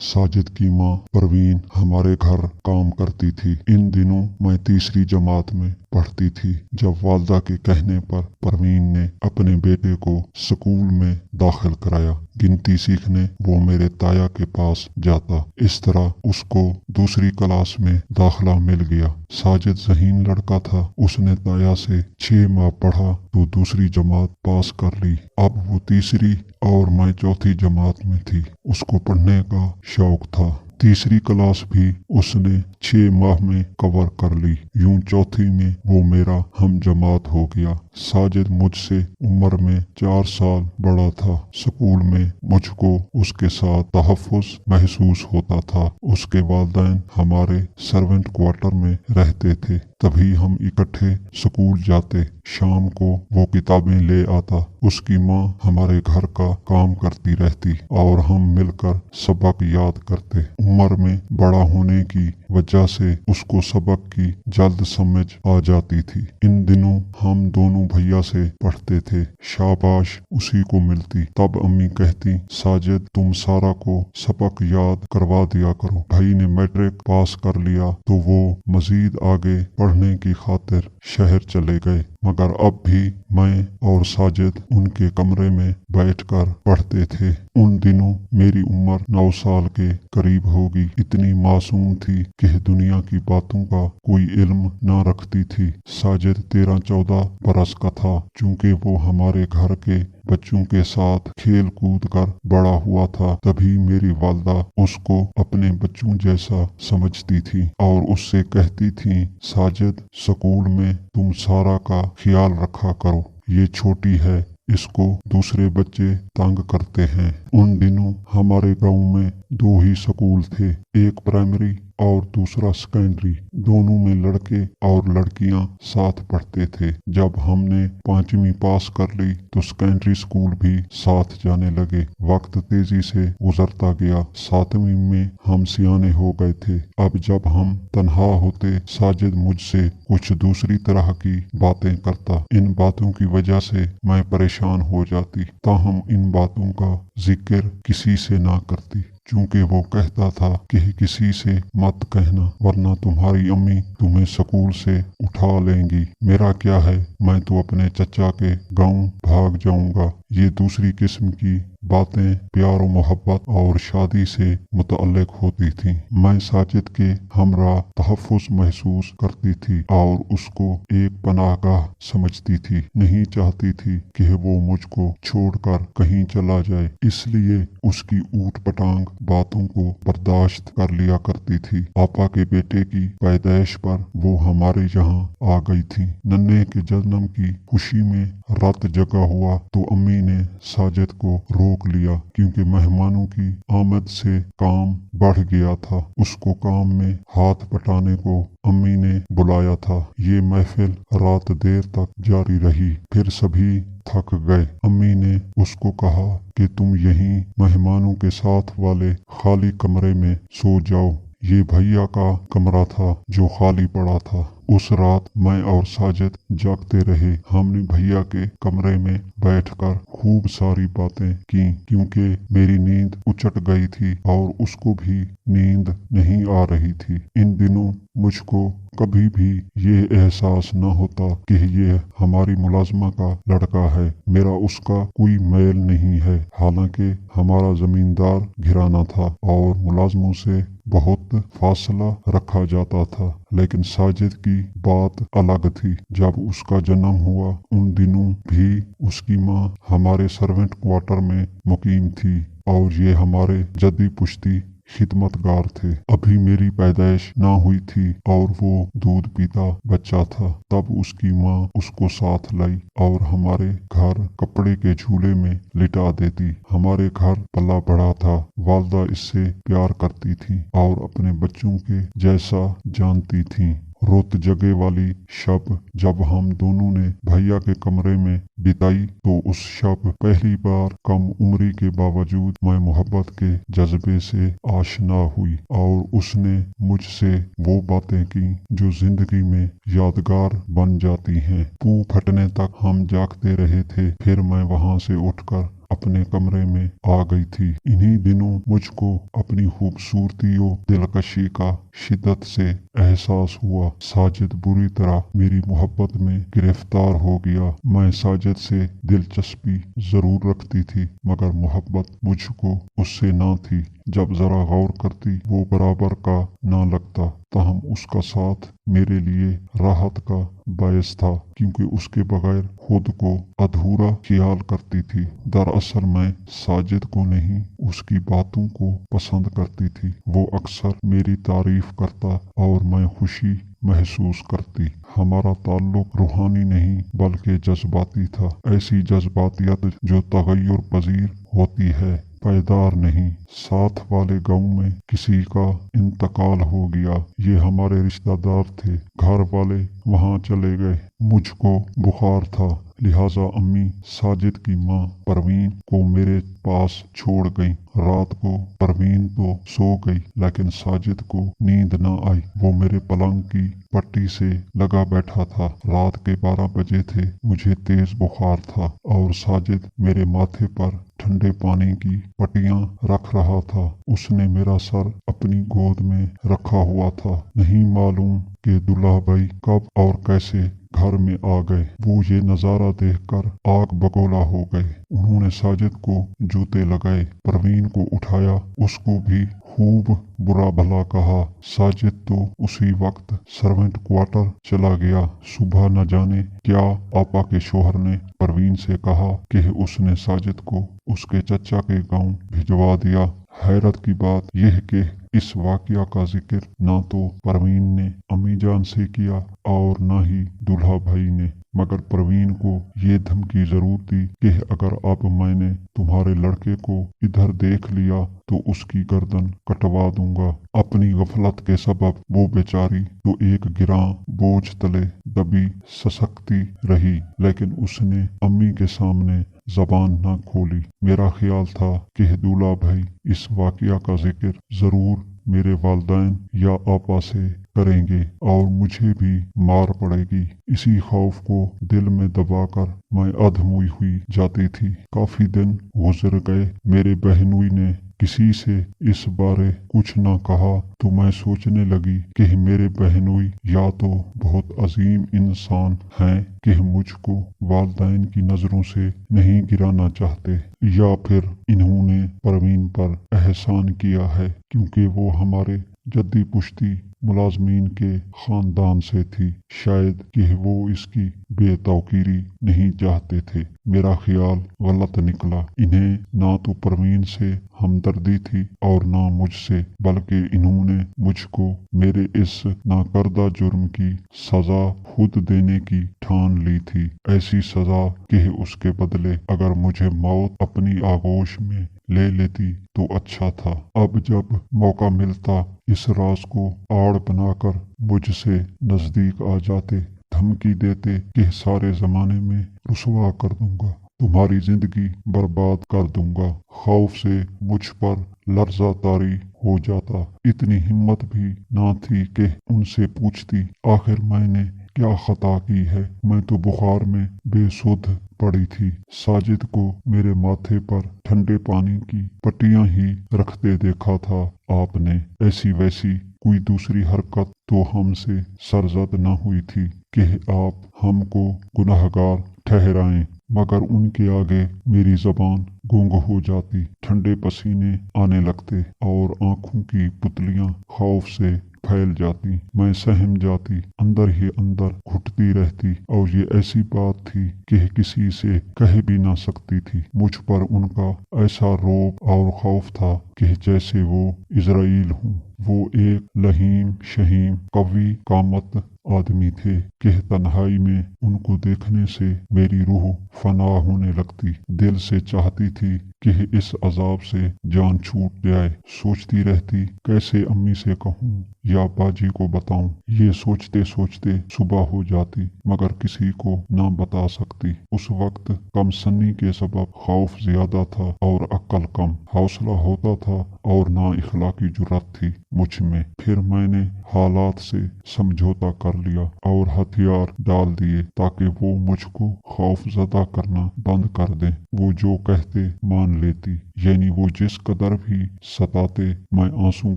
साजिद की माँ परवीन हमारे घर काम करती थी। इन दिनों मैं तीसरी जमात में पढ़ती थी जब वालदा के कहने पर परवीन ने अपने बेटे को स्कूल में दाखिल कराया। गिनती सीखने वो मेरे ताया के पास जाता। इस तरह उसको दूसरी क्लास में दाखिला मिल गया। साजिद ज़हीन लड़का था। उसने ताया से 6 माह पढ़ा तो दूसरी जमात पास कर ली। अब वो तीसरी और मैं चौथी जमात में थी। उसको पढ़ने का शौक था। तीसरी क्लास भी उसने 6 माह में कवर कर ली। यूं चौथी में वो मेरा हम जमात हो गया। साजिद मुझसे उम्र में 4 साल बड़ा था। स्कूल में मुझको उसके साथ तहफ़्फ़ुज़ महसूस होता था। उसके वालिदैन हमारे सर्वेंट क्वार्टर में रहते थे, तभी हम इकट्ठे स्कूल जाते। शाम को वो किताबें ले आता। उसकी माँ हमारे घर का काम करती रहती और हम मिलकर सबक याद करते। उम्र में बड़ा होने की वजह से उसको सबक की जल्द समझ आ जाती थी। इन दिनों हम दोनों भैया से पढ़ते थे। शाबाश उसी को मिलती। तब अम्मी कहती, साजिद तुम सारा को सबक याद करवा दिया करो। भाई ने मैट्रिक पास कर लिया तो वो मजीद आगे पढ़ने की खातिर शहर चले गए, मगर अब भी मैं और साजिद उनके कमरे में बैठकर पढ़ते थे। उन दिनों मेरी उम्र 9 साल के करीब होगी। इतनी मासूम थी कि दुनिया की बातों का कोई इल्म न रखती थी। साजिद 13-14 बरस का था। चूंकि वो हमारे घर के बच्चों के साथ खेल कूद कर बड़ा हुआ था, तभी मेरी वालदा उसको अपने बच्चों जैसा समझती थी और उससे कहती थी, साजिद स्कूल में तुम सारा का ख्याल रखा करो, ये छोटी है, इसको दूसरे बच्चे तंग करते हैं। उन दिनों हमारे गांव में 2 ही स्कूल थे, एक प्राइमरी और दूसरा सेकेंडरी। दोनों में लड़के और लड़कियां साथ पढ़ते थे। जब हमने 5वीं पास कर ली तो सेकेंडरी स्कूल भी साथ जाने लगे। वक्त तेजी से गुजरता गया। 7वीं में हम सियाने हो गए थे। अब जब हम तन्हा होते, साजिद मुझसे कुछ दूसरी तरह की बातें करता। इन बातों की वजह से मैं परेशान हो जाती, ताहम इन बातों का जिक्र किसी से ना करती, चूंकि वो कहता था कि किसी से मत कहना वरना तुम्हारी अम्मी तुम्हें स्कूल से उठा लेंगी। मेरा क्या है, मैं तो अपने चचा के गांव भाग जाऊंगा। ये दूसरी किस्म की बातें प्यार और मोहब्बत और शादी से मुतअल्लिक होती थी। मैं साजिद के हमरा तहफ़्फ़ुज़ महसूस करती थी और उसको एक पनाहगाह समझती थी। नहीं चाहती थी कि वो मुझको छोड़कर कहीं चला जाए, इसलिए उसकी ऊट पटांग बातों को बर्दाश्त कर लिया करती थी। आपा के बेटे की पैदाइश पर वो हमारे यहाँ आ गई थी। नन्हे के जन्म की खुशी में रात जगा हुआ तो अम्मी ने साजिद को रोक लिया, क्योंकि मेहमानों की आमद से काम बढ़ गया था। उसको काम में हाथ बटाने को अम्मी ने बुलाया था। ये महफिल रात देर तक जारी रही। फिर सभी थक गए। अम्मी ने उसको कहा कि तुम यहीं मेहमानों के साथ वाले खाली कमरे में सो जाओ। ये भैया का कमरा था जो खाली पड़ा था। उस रात मैं और साजिद जागते रहे। हमने भैया के कमरे में बैठकर खूब सारी बातें की, क्योंकि मेरी नींद उचट गई थी और उसको भी नींद नहीं आ रही थी। इन दिनों मुझको कभी भी ये एहसास न होता कि ये हमारी मुलाजमा का लड़का है। मेरा उसका कोई मेल नहीं है। हालांकि हमारा जमींदार घराना था और मुलाजमों से बहुत फासला रखा जाता था, लेकिन साजिद की बात अलग थी। जब उसका जन्म हुआ उन दिनों भी उसकी माँ हमारे सर्वेंट क्वार्टर में मुकीम थी और ये हमारे जद्दी पुश्ती खिदमतगार थे। अभी मेरी पैदाइश ना हुई थी और वो दूध पीता बच्चा था। तब उसकी माँ उसको साथ लाई और हमारे घर कपड़े के झूले में लिटा देती। हमारे घर पला बड़ा था। वालदा इससे प्यार करती थी और अपने बच्चों के जैसा जानती थी। रुत जगे वाली शब जब हम दोनों ने भैया के कमरे में बिताई तो उस शब पहली बार कम उम्री के बावजूद मैं मोहब्बत के जज्बे से आशना हुई और उसने मुझसे वो बातें की जो जिंदगी में यादगार बन जाती हैं। पू फटने तक हम जागते रहे थे। फिर मैं वहां से उठकर अपने कमरे में आ गई थी। इन्हीं दिनों मुझको अपनी खूबसूरती और दिलकशी का शिद्दत से एहसास हुआ। साजिद बुरी तरह मेरी मोहब्बत में गिरफ्तार हो गया। मैं साजिद से दिलचस्पी जरूर रखती थी, मगर मोहब्बत मुझको उससे ना थी। जब जरा गौर करती वो बराबर का ना लगता। ताहम उसका साथ मेरे लिए राहत का बायस था, क्योंकि उसके बगैर खुद को अधूरा ख्याल करती थी। दरअसल मैं साजिद को नहीं, उसकी बातों को पसंद करती थी। वो अक्सर मेरी तारीफ करता और मैं खुशी महसूस करती। हमारा ताल्लुक रूहानी नहीं बल्कि जज्बाती था। ऐसी जज्बातियत जो तगय्युर पजीर होती है, पायदार नहीं। साथ वाले गांव में किसी का इंतकाल हो गया। ये हमारे रिश्तेदार थे। घर वाले वहां चले गए। मुझको बुखार था, लिहाजा अम्मी साजिद की माँ परवीन को मेरे पास छोड़ गई। रात को परवीन तो सो गई, लेकिन साजिद को नींद न आई। वो मेरे पलंग की पट्टी से लगा बैठा था। रात के 12 बजे थे। मुझे तेज बुखार था और साजिद मेरे माथे पर ठंडे पानी की पट्टियां रख रहा था। उसने मेरा सर अपनी गोद में रखा हुआ था। नहीं मालूम कि दूल्हा भाई कब और कैसे घर में आ गए। वो ये नजारा देखकर आग बगोला हो गए। उन्होंने साजिद को जूते लगाए, परवीन को उठाया, उसको भी खूब बुरा भला कहा। साजिद तो उसी वक्त सर्वेंट क्वार्टर चला गया। सुबह न जाने क्या आपा के शोहर ने परवीन से कहा कि उसने साजिद को उसके चचा के गांव भिजवा दिया। हैरत की बात यह कि इस वाकया का जिक्र ना तो परवीन ने अम्मी जान से किया और ना ही दूल्हा भाई ने, मगर परवीन को ये धमकी जरूर दी कि अगर अब मैंने तुम्हारे लड़के को इधर देख लिया तो उसकी गर्दन कटवा दूंगा। अपनी गफलत के सबब वो बेचारी तो एक गिरां बोझ तले दबी ससकती रही, लेकिन उसने अम्मी के सामने जबान न खोली। मेरा ख्याल था कि दूल्हा भाई इस वाकया का जिक्र जरूर मेरे वालिदैन या आपा से करेंगे और मुझे भी मार पड़ेगी। इसी खौफ को दिल में दबाकर मैं अधमुई हुई जाती थी। काफी दिन गुजर गए। मेरे बहनोई ने किसी से इस बारे कुछ न कहा तो मैं सोचने लगी कि मेरे बहनोई या तो बहुत अजीम इंसान हैं कि मुझको वालिदैन की नजरों से नहीं गिराना चाहते, या फिर इन्होंने परवीन पर एहसान किया है क्योंकि वो हमारे जद्दी पुश्ती मुलाजमीन के खानदान से थी। शायद कि वो इसकी बेतौकीरी नहीं चाहते थे। मेरा ख्याल गलत निकला। इन्हें ना तो परवीन से हमदर्दी थी और ना मुझसे, बल्कि इन्होंने मुझको मेरे इस नाकर्दा जुर्म की सजा खुद देने की ठान ली थी। ऐसी सजा कि उसके बदले अगर मुझे मौत अपनी आगोश में ले लेती तो अच्छा था। अब जब मौका मिलता इस राज को आड़ बनाकर मुझसे नजदीक आ जाते, धमकी देते कि सारे जमाने में रुसवा कर दूंगा, तुम्हारी जिंदगी बर्बाद कर दूंगा। खौफ से मुझ पर लर्जा तारी हो जाता। इतनी हिम्मत भी ना थी कि उनसे पूछती आखिर मैंने क्या खता की है। मैं तो बुखार में बेसुध पड़ी थी। साजिद को मेरे माथे पर ठंडे पानी की पट्टियां ही रखते देखा था आपने। ऐसी वैसी कोई दूसरी हरकत तो हमसे सरजद न हुई थी कि आप हमको गुनाहगार ठहराएं, मगर उनके आगे मेरी जबान गूंग हो जाती। ठंडे पसीने आने लगते और आंखों की पुतलियां खौफ से फैल जाती। मैं सहम जाती, अंदर ही अंदर घुटती रहती, और ये ऐसी बात थी कि किसी से कह भी ना सकती थी। मुझ पर उनका ऐसा रौब और खौफ था कि जैसे वो इजराइल हूँ। वो एक लहीम शहीम कवी कामत आदमी थे कि तन्हाई में उनको देखने से मेरी रूह फना होने लगती। दिल से चाहती थी कि इस अजाब से जान छूट जाए। सोचती रहती कैसे अम्मी से कहूँ या बाजी को बताऊं। ये सोचते सोचते सुबह हो जाती मगर किसी को ना बता सकती। उस वक्त कम सन्नी के सबब खौफ ज्यादा था और अक्ल कम। हौसला होता था और ना इखलाकी जुर्रत थी मुझ में। फिर मैंने हालात से समझौता कर लिया और हथियार डाल दिए ताकि वो मुझको खौफजदा करना बंद कर दें। वो जो कहते मान लेती, यानी वो जिस कदर भी सताते मैं आंसू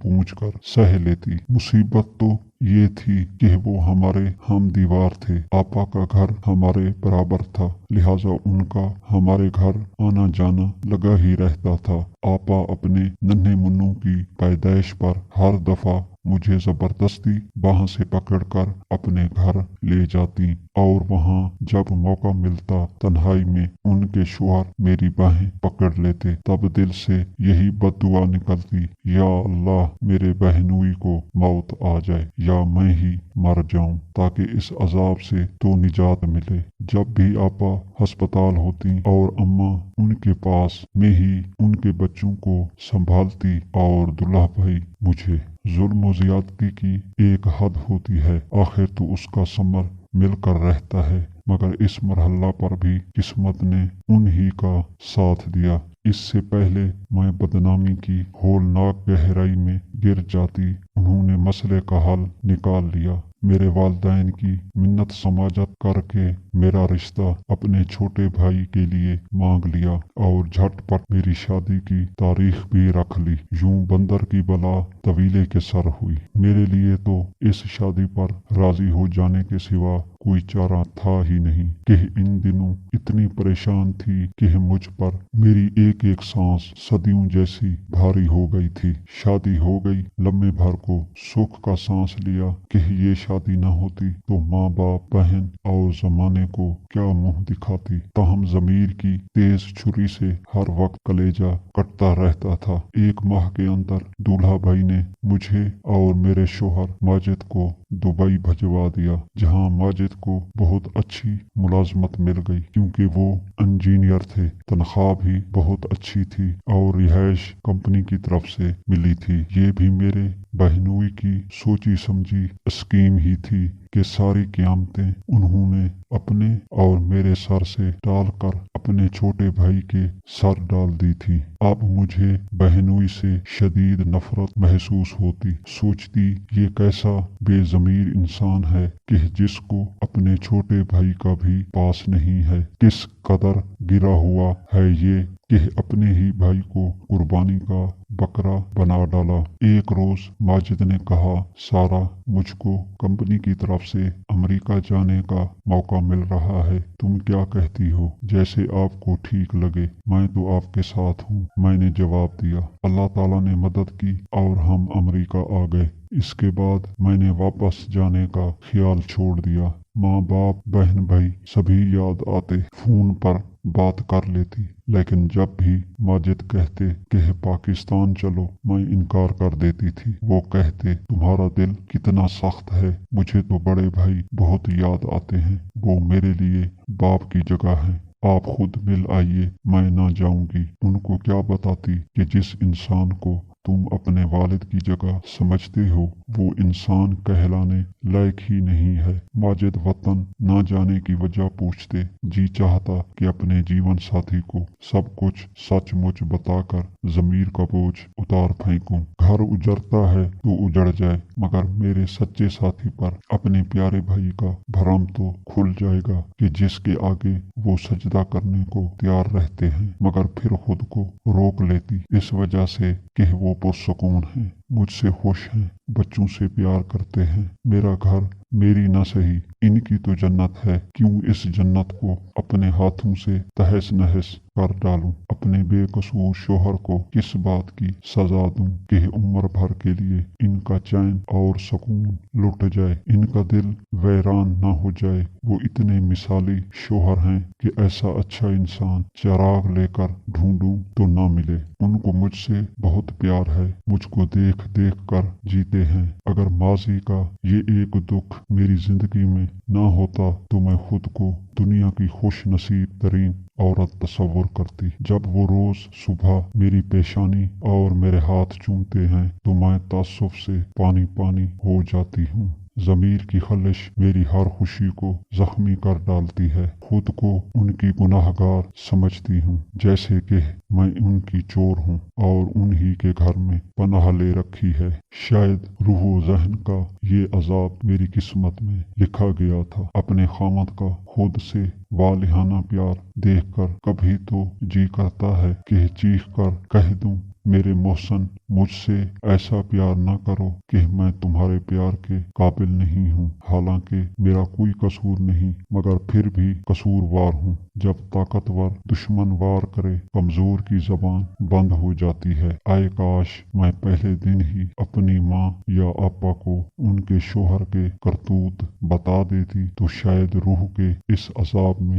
पूंछ कर सह लेती। मुसीबत तो ये थी कि वो हमारे हम दीवार थे। आपा का घर हमारे बराबर था, लिहाजा उनका हमारे घर आना जाना लगा ही रहता था। आपा अपने नन्हे मुन्नों की पैदाइश पर हर दफा मुझे जबरदस्ती बाह से पकड़कर अपने घर ले जाती और वहाँ जब मौका मिलता तन्हाई में उनके शौहर मेरी बाहें पकड़ लेते। तब दिल से यही बद्दुआ निकलती, या अल्लाह मेरे बहनोई को मौत आ जाए या मैं ही मर जाऊं ताकि इस अजाब से तो निजात मिले। जब भी आपा अस्पताल होती और अम्मा उनके पास, मैं ही उनके बच्चों को संभालती और दुल्हा भाई मुझे। जुल्म ज्यादती की एक हद होती है, आखिर तो उसका समर मिलकर रहता है, मगर इस मरहला पर भी किस्मत ने उन्हीं का साथ दिया। इससे पहले मैं बदनामी की होलनाक गहराई में गिर जाती, उन्होंने मसले का हल निकाल लिया। मेरे वालिदैन की मिन्नत समाजत करके मेरा रिश्ता अपने छोटे भाई के लिए मांग लिया और झटपट मेरी शादी की तारीख भी रख ली। यूं बंदर की बला तवीले के सर हुई। मेरे लिए तो इस शादी पर राजी हो जाने के सिवा कोई चारा था ही नहीं कि इन दिनों इतनी परेशान थी कि मुझ पर मेरी एक एक सांस सदियों जैसी भारी हो गई थी। शादी हो गई, लम्बे भर को सुख का सांस लिया कि ये शादी न होती तो माँ बाप, बहन और जमाने को क्या मुंह दिखाती। ताहम जमीर की तेज छुरी से हर वक्त कलेजा कटता रहता था। एक माह के अंदर दूल्हा भाई ने मुझे और मेरे शौहर माजिद को दुबई भिजवा दिया, जहां माजिद को बहुत अच्छी मुलाजमत मिल गई क्योंकि वो इंजीनियर थे। तनख्वाह भी बहुत अच्छी थी और रिहाइश कंपनी की तरफ से मिली थी। ये भी मेरे बहनोई की सोची समझी स्कीम ही थी कि सारी क़यामतें उन्होंने अपने और मेरे सर से टालकर अपने छोटे भाई के सर डाल दी थी। अब मुझे बहनोई से शदीद नफरत महसूस होती। सोचती ये कैसा बेज़मीर इंसान है कि जिसको अपने छोटे भाई का भी पास नहीं है। किस कदर गिरा हुआ है ये कि अपने ही भाई को कुर्बानी का बकरा बना डाला। एक रोज माजिद ने कहा, सारा, मुझको कंपनी की तरफ से अमेरिका जाने का मौका मिल रहा है, तुम क्या कहती हो? जैसे आपको ठीक लगे, मैं तो आपके साथ हूँ। मैंने जवाब दिया। अल्लाह ताला ने मदद की और हम अमेरिका आ गए। इसके बाद मैंने वापस जाने का ख्याल छोड़ दिया। माँ बाप, बहन भाई सभी याद आते, फोन पर बात कर लेती, लेकिन जब भी माजिद कहते कि पाकिस्तान चलो, मैं इनकार कर देती थी। वो कहते तुम्हारा दिल कितना सख्त है, मुझे तो बड़े भाई बहुत याद आते हैं, वो मेरे लिए बाप की जगह है। आप खुद मिल आइए, मैं ना जाऊंगी। उनको क्या बताती कि जिस इंसान को तुम अपने वालिद की जगह समझते हो वो इंसान कहलाने लायक ही नहीं है। माजिद वतन न जाने की वजह पूछते। जी चाहता कि अपने जीवन साथी को सब कुछ सचमुच बताकर जमीर का बोझ उतार फेंकूं। घर उजड़ता है तो उजड़ जाए, मगर मेरे सच्चे साथी पर अपने प्यारे भाई का भरम तो खुल जाएगा कि जिसके आगे वो सजदा करने को तैयार रहते हैं, मगर फिर खुद को रोक लेती इस वजह से कि वो पुरसुकून हैं, मुझसे खुश हैं, बच्चों से प्यार करते हैं। मेरा घर मेरी न सही इनकी तो जन्नत है, क्यों इस जन्नत को अपने हाथों से तहस नहस कर डालूं? अपने बेकसूर शोहर को किस बात की सजा दूं कि उम्र भर के लिए इनका चैन और सुकून लुट जाए, इनका दिल वैरान न हो जाए। वो इतने मिसाली शोहर हैं कि ऐसा अच्छा इंसान चिराग लेकर ढूंढूं तो न मिले। उनको मुझसे बहुत प्यार है, मुझको देख देख कर जीते हैं। अगर माजी का ये एक दुख मेरी जिंदगी में ना होता तो मैं खुद को दुनिया की खुश नसीब तरीन औरत तस्वुर करती। जब वो रोज सुबह मेरी पेशानी और मेरे हाथ चूमते हैं तो मैं तासुफ से पानी पानी हो जाती हूँ। ज़मीर की खलिश मेरी हर खुशी को जख्मी कर डालती है। खुद को उनकी गुनाहगार समझती हूँ, जैसे कि मैं उनकी चोर हूँ और उन्हीं के घर में पनाह ले रखी है। शायद रूह ज़हन का ये अजाब मेरी किस्मत में लिखा गया था। अपने खामद का खुद से वालिहाना प्यार देखकर कभी तो जी करता है कि चीख कर कह दूं, मेरे मोहसन, मुझसे ऐसा प्यार न करो कि मैं तुम्हारे प्यार के काबिल नहीं हूँ। हालांकि मेरा कोई कसूर नहीं, मगर फिर भी कसूरवार हूँ। जब ताकतवर दुश्मन वार करे, कमजोर की जबान बंद हो जाती है। आए काश मैं पहले दिन ही अपनी माँ या आपा को उनके शोहर के करतूत बता देती, तो शायद रूह के इस अजाब में